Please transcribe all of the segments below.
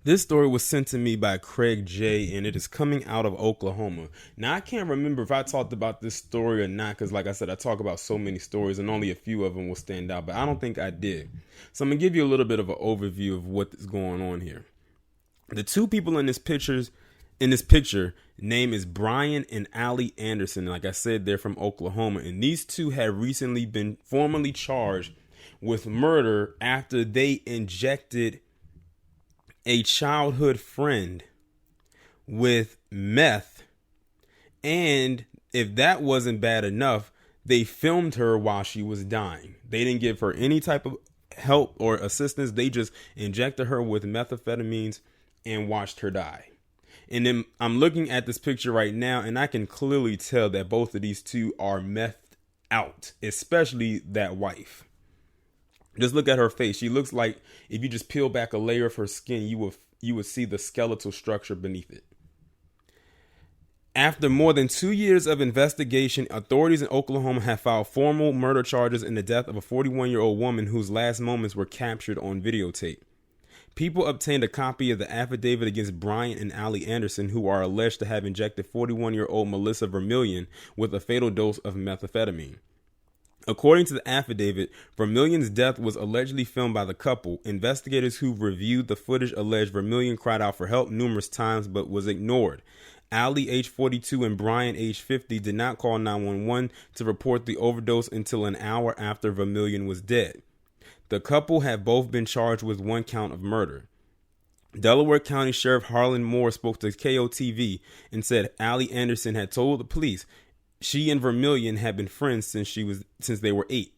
This story was sent to me by Craig J, and it is coming out of Oklahoma. Now, I can't remember if I talked about this story or not, because like I said, I talk about so many stories and only a few of them will stand out, but I don't think I did. So I'm going to give you a little bit of an overview of what is going on here. The two people in this picture, name is Brian and Allie Anderson. Like I said, they're from Oklahoma, and these two had recently been formally charged with murder after they injected a childhood friend with meth. And if that wasn't bad enough, they filmed her while she was dying. They didn't give her any type of help or assistance. They just injected her with methamphetamines and watched her die. And then I'm looking at this picture right now, and I can clearly tell that both of these two are methed out, especially that wife. Just look at her face. She looks like if you just peel back a layer of her skin, you would see the skeletal structure beneath it. After more than 2 years of investigation, authorities in Oklahoma have filed formal murder charges in the death of a 41-year-old woman whose last moments were captured on videotape. People obtained a copy of the affidavit against Brian and Allie Anderson, who are alleged to have injected 41-year-old Melissa Vermillion with a fatal dose of methamphetamine. According to the affidavit, Vermillion's death was allegedly filmed by the couple. Investigators who reviewed the footage alleged Vermillion cried out for help numerous times but was ignored. Allie, age 42, and Brian, age 50, did not call 911 to report the overdose until an hour after Vermillion was dead. The couple have both been charged with one count of murder. Delaware County Sheriff Harlan Moore spoke to KOTV and said Allie Anderson had told the police she and Vermillion had been friends since they were 8.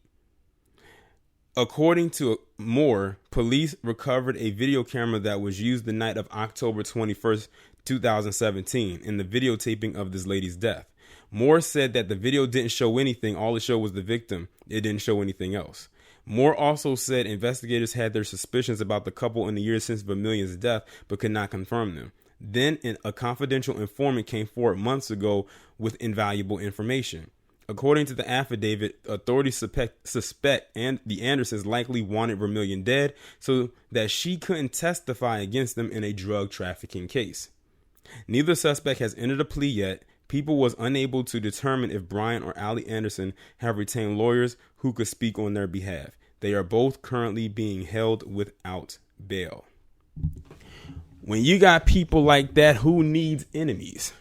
According to Moore, police recovered a video camera that was used the night of October 21st, 2017 in the videotaping of this lady's death. Moore said that the video didn't show anything. All it showed was the victim. It didn't show anything else. Moore also said investigators had their suspicions about the couple in the years since Vermillion's death, but could not confirm them. Then a confidential informant came forward months ago with invaluable information. According to the affidavit, authorities suspect and the Andersons likely wanted Vermillion dead so that she couldn't testify against them in a drug trafficking case. Neither suspect has entered a plea yet. People was unable to determine if Brian or Allie Anderson have retained lawyers who could speak on their behalf. They are both currently being held without bail. When you got people like that, who needs enemies?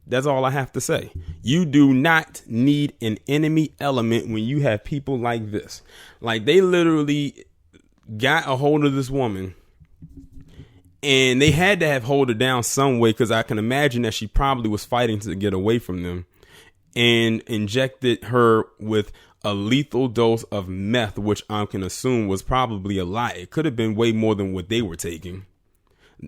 That's all I have to say. You do not need an enemy element when you have people like this. Like, they literally got a hold of this woman, and they had to have hold her down some way, because I can imagine that she probably was fighting to get away from them, and injected her with a lethal dose of meth, which I can assume was probably a lie. It could have been way more than what they were taking,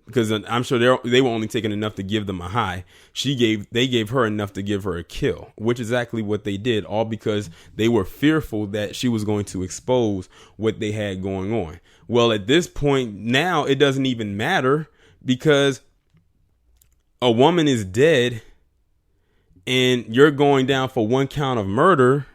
because I'm sure they were only taking enough to give them a high. They gave her enough to give her a kill, which is exactly what they did, all because they were fearful that she was going to expose what they had going on. Well, at this point now, it doesn't even matter, because a woman is dead and you're going down for one count of murder,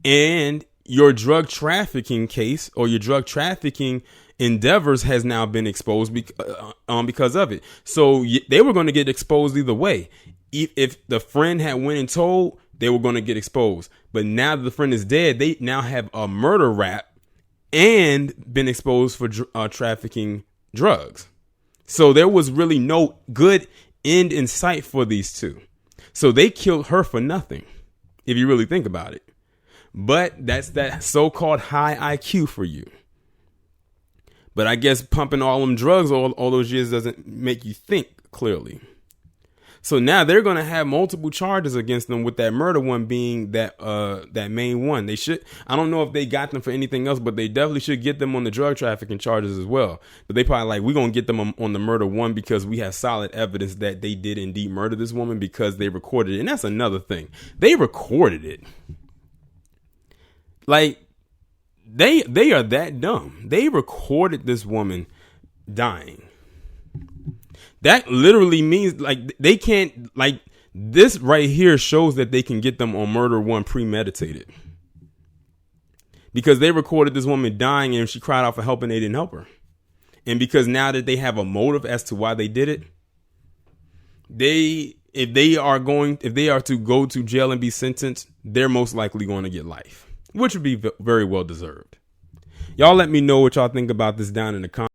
and your drug trafficking case or your drug trafficking endeavors has now been exposed because of it. So they were going to get exposed either way. If the friend had went and told, they were going to get exposed. But now that the friend is dead, they now have a murder rap and been exposed for trafficking drugs. So there was really no good end in sight for these two. So they killed her for nothing, if you really think about it. But that's that so-called high IQ for you. But I guess pumping all them drugs all those years doesn't make you think clearly. So now they're going to have multiple charges against them, with that murder one being that main one. They should, I don't know if they got them for anything else, but they definitely should get them on the drug trafficking charges as well. But they probably like, we're going to get them on the murder one because we have solid evidence that they did indeed murder this woman, because they recorded it. And that's another thing. They recorded it. Like, they are that dumb. They recorded this woman dying. That literally means, like, they can't, like, this right here shows that they can get them on murder one premeditated, because they recorded this woman dying and she cried out for help and they didn't help her. And because now that they have a motive as to why they did it, if they are to go to jail and be sentenced, they're most likely going to get life, which would be very well deserved. Y'all let me know what y'all think about this down in the comments.